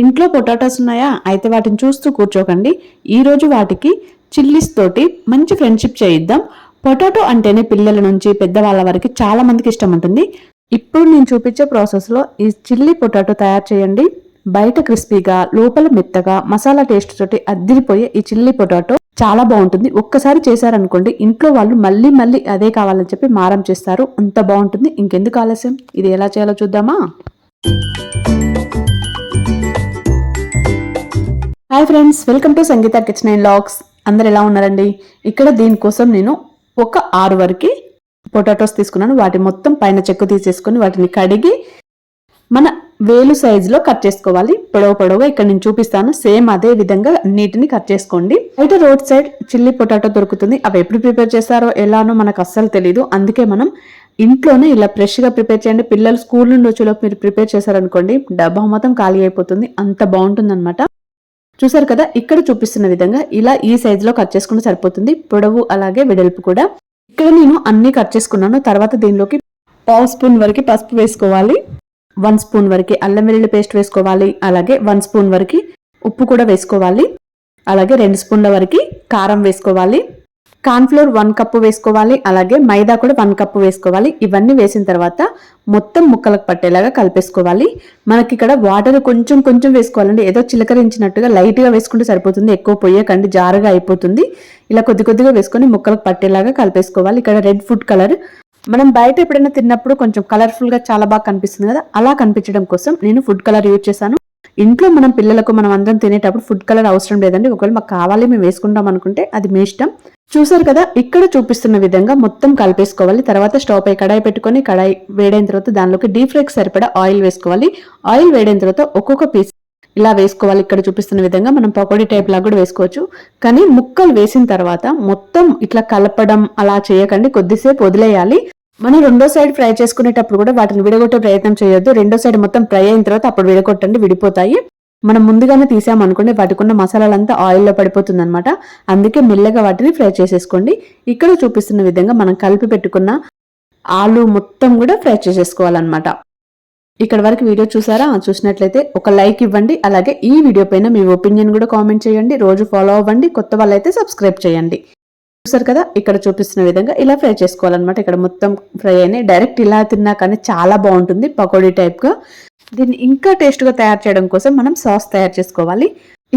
ఇంట్లో పొటాటోస్ ఉన్నాయా? అయితే వాటిని చూస్తూ కూర్చోకండి. ఈరోజు వాటికి చిల్లీస్ తోటి మంచి ఫ్రెండ్షిప్ చేయిద్దాం. పొటాటో అంటేనే పిల్లల నుంచి పెద్దవాళ్ళ వరకు చాలా మందికి ఇష్టం ఉంటుంది. ఇప్పుడు నేను చూపించే ప్రాసెస్లో ఈ చిల్లీ పొటాటో తయారు చేయండి. బయట క్రిస్పీగా, లోపల మెత్తగా, మసాలా టేస్ట్ తోటి అద్దిరిపోయే ఈ చిల్లీ పొటాటో చాలా బాగుంటుంది. ఒక్కసారి చేశారనుకోండి, ఇంట్లో వాళ్ళు మళ్ళీ మళ్ళీ అదే కావాలని చెప్పి మారం చేస్తారు. అంత బాగుంటుంది. ఇంకెందుకు ఆలస్యం, ఇది ఎలా చేయాలో చూద్దామా? Hi friends, welcome to Sangeetha kitchen and vlogs. అందరు ఎలా ఉన్నారండి? ఇక్కడ దీనికోసం నేను ఒక 6 వరకు పొటాటోస్ తీసుకున్నాను. వాటి మొత్తం పైన చెక్కు తీసేసుకొని వాటిని కడిగి మన వేలు సైజులో కట్ చేసుకోవాలి. పొడవుగా ఇక్కడ నేను చూపిస్తాను. సేమ్ అదే విధంగా నీటిని కట్ చేసుకోండి. అయితే రోడ్ సైడ్ చిల్లీ పొటాటో దొరుకుతుంది. అవి ఎప్పుడు ప్రిపేర్ చేస్తారో ఎలానో మనకు అస్సలు తెలియదు. అందుకే మనం ఇంట్లోనే ఇలా ఫ్రెష్గా ప్రిపేర్ చేయండి. పిల్లలు స్కూల్ నుండి వచ్చేలోపు మీరు ప్రిపేర్ చేశారనుకోండి, డబ్బా మొత్తం ఖాళీ అయిపోతుంది. అంత బాగుంటుంది అనమాట. చూసారు కదా, ఇక్కడ చూపిస్తున్న విధంగా ఇలా ఈ సైజులో కట్ చేసుకుంటే సరిపోతుంది. పొడవు అలాగే వెడల్పు కూడా. ఇక్కడ నేను అన్ని కట్ చేసుకున్నాను. తర్వాత దీనిలోకి 1/2 స్పూన్ వరకు పసుపు వేసుకోవాలి. 1 స్పూన్ వరకు అల్లం వెల్లుల్లి పేస్ట్ వేసుకోవాలి. అలాగే 1 స్పూన్ వరకు ఉప్పు కూడా వేసుకోవాలి. అలాగే 2 స్పూన్ల వరకు కారం వేసుకోవాలి. కార్న్ఫ్లోర్ 1 కప్పు వేసుకోవాలి. అలాగే మైదా కూడా 1 కప్పు వేసుకోవాలి. ఇవన్నీ వేసిన తర్వాత మొత్తం ముక్కలకు పట్టేలాగా కలిపేసుకోవాలి. మనకి ఇక్కడ వాటర్ కొంచెం కొంచెం వేసుకోవాలండి. ఏదో చిలకరించినట్టుగా లైట్గా వేసుకుంటే సరిపోతుంది. ఎక్కువ పొయ్యకండి, జారుగా అయిపోతుంది. ఇలా కొద్ది కొద్దిగా వేసుకొని ముక్కలకు పట్టేలాగా కలిపేసుకోవాలి. ఇక్కడ రెడ్ ఫుడ్ కలర్ మనం బయట ఎప్పుడైనా తిన్నప్పుడు కొంచెం కలర్ఫుల్గా చాలా బాగా కనిపిస్తుంది కదా, అలా కనిపించడం కోసం నేను ఫుడ్ కలర్ యూజ్ చేశాను. ఇంట్లో మనం పిల్లలకు మనం అందరం తినేటప్పుడు ఫుడ్ కలర్ అవసరం లేదండి. ఒకవేళ మాకు కావాలి మేము వేసుకుంటాం అనుకుంటే అది మీ ఇష్టం. చూసారు కదా, ఇక్కడ చూపిస్తున్న విధంగా మొత్తం కలిపేసుకోవాలి. తర్వాత స్టవ్ పై కడాయి పెట్టుకొని కడాయి వేడైన తర్వాత దానిలోకి డీప్ ఫ్రైకి సరిపడా ఆయిల్ వేసుకోవాలి. ఆయిల్ వేడైన తర్వాత ఒక్కొక్క పీస్ ఇలా వేసుకోవాలి. ఇక్కడ చూపిస్తున్న విధంగా మనం పకోడీ టైప్ లాగా కూడా వేసుకోవచ్చు. కానీ ముక్కలు వేసిన తర్వాత మొత్తం ఇట్లా కలపడం అలా చేయకండి, కొద్దిసేపు వదిలేయాలి. మనం రెండో సైడ్ ఫ్రై చేసుకునేటప్పుడు కూడా వాటిని విడగొట్టే ప్రయత్నం చేయొద్దు. రెండో సైడ్ మొత్తం ఫ్రై అయిన తర్వాత అప్పుడు విడగొట్టండి, విడిపోతాయి. మనం ముందుగానే తీసామనుకోండి వాటికి ఉన్న మసాలాలంతా ఆయిల్లో పడిపోతుంది అనమాట. అందుకే మెల్లగా వాటిని ఫ్రై చేసేసుకోండి. ఇక్కడ చూపిస్తున్న విధంగా మనం కలిపి పెట్టుకున్న ఆలు మొత్తం కూడా ఫ్రై చేసేసుకోవాలన్నమాట. ఇక్కడ వరకు వీడియో చూసారా? చూసినట్లయితే ఒక లైక్ ఇవ్వండి. అలాగే ఈ వీడియో పైన మీ ఒపీనియన్ కూడా కామెంట్ చేయండి. రోజు ఫాలో అవ్వండి. కొత్త వాళ్ళైతే సబ్స్క్రైబ్ చేయండి. చూసారు కదా, ఇక్కడ చూపిస్తున్న విధంగా ఇలా ఫ్రై చేసుకోవాలన్నమాట. ఇక్కడ మొత్తం ఫ్రై అయినాయి. డైరెక్ట్ ఇలా తిన్నా కానీ చాలా బాగుంటుంది పకోడీ టైప్గా. దీన్ని ఇంకా టేస్ట్గా తయారు చేయడం కోసం మనం సాస్ తయారు చేసుకోవాలి.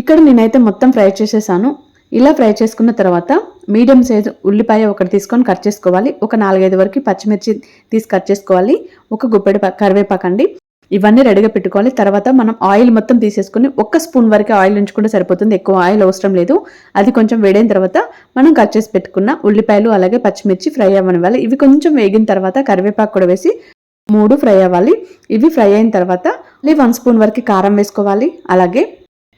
ఇక్కడ నేనైతే మొత్తం ఫ్రై చేసేసాను. ఇలా ఫ్రై చేసుకున్న తర్వాత మీడియం సైజు ఉల్లిపాయ ఒకటి తీసుకొని కట్ చేసుకోవాలి. ఒక 4-5 వరకు పచ్చిమిర్చి తీసి కట్ చేసుకోవాలి. ఒక గుప్పెడు కరివేపాకండి. ఇవన్నీ రెడీగా పెట్టుకోవాలి. తర్వాత మనం ఆయిల్ మొత్తం తీసేసుకుని 1 స్పూన్ వరకు ఆయిల్ ఉంచుకుంటే సరిపోతుంది. ఎక్కువ ఆయిల్ అవసరం లేదు. అది కొంచెం వేడైన తర్వాత మనం కట్ చేసి పెట్టుకున్న ఉల్లిపాయలు అలాగే పచ్చిమిర్చి ఫ్రై అవ్వనివ్వాలి. ఇవి కొంచెం వేగిన తర్వాత కరివేపాకు కూడా వేసి 3 ఫ్రై అవ్వాలి. ఇవి ఫ్రై అయిన తర్వాత 1 స్పూన్ వరకు కారం వేసుకోవాలి. అలాగే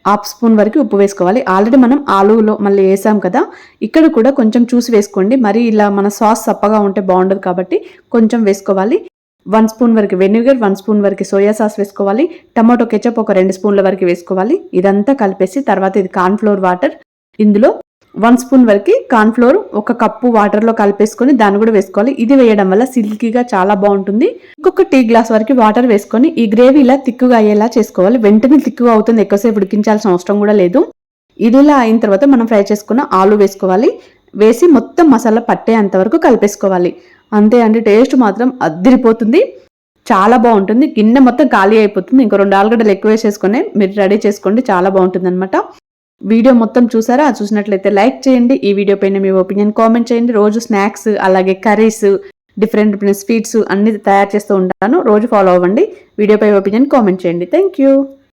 1/2 స్పూన్ వరకు ఉప్పు వేసుకోవాలి. ఆల్రెడీ మనం ఆలులో మళ్ళీ వేసాం కదా, ఇక్కడ కూడా కొంచెం చూసి వేసుకోండి. మరి ఇలా మన సాస్ సప్పగా ఉంటే బాగుండదు కాబట్టి కొంచెం వేసుకోవాలి. 1 స్పూన్ వరకు వెనిగర్, 1 స్పూన్ వరకు సోయా సాస్ వేసుకోవాలి. టమాటో కెచప్ ఒక 2 స్పూన్ల వరకు వేసుకోవాలి. ఇదంతా కలిపేసి తర్వాత ఇది కార్న్ఫ్లోర్ వాటర్, ఇందులో 1 స్పూన్ వరకు కార్న్ఫ్లోర్ 1 కప్పు వాటర్లో కలిపేసుకొని దాన్ని కూడా వేసుకోవాలి. ఇది వేయడం వల్ల సిల్కీగా చాలా బాగుంటుంది. ఇంకొక టీ గ్లాస్ వరకు వాటర్ వేసుకొని ఈ గ్రేవీ ఇలా తిక్కుగా అయ్యేలా చేసుకోవాలి. వెంటనే తిక్కుగా అవుతుంది, ఎక్కువసేపు ఉడికించాల్సిన అవసరం కూడా లేదు. ఇది ఇలా అయిన తర్వాత మనం ఫ్రై చేసుకున్న ఆలు వేసుకోవాలి. వేసి మొత్తం మసాలా పట్టేంత వరకు కలిపేసుకోవాలి. అంతే అండి, టేస్ట్ మాత్రం అద్దిరిపోతుంది, చాలా బాగుంటుంది. గిన్నె మొత్తం ఖాళీ అయిపోతుంది. ఇంకో 2 ఆలుగడ్డలు ఎక్కువ వేసేసుకొని మీరు రెడీ చేసుకోండి, చాలా బాగుంటుంది అనమాట. వీడియో మొత్తం చూసారా? చూసినట్లయితే లైక్ చేయండి. ఈ వీడియో పైన మీ ఒపీనియన్ కామెంట్ చేయండి. రోజు స్నాక్స్ అలాగే కర్రీస్, డిఫరెంట్ స్వీట్స్ అన్ని తయారు చేస్తూ ఉంటాను. రోజు ఫాలో అవ్వండి. వీడియోపై ఒపీనియన్ కామెంట్ చేయండి. Thank you.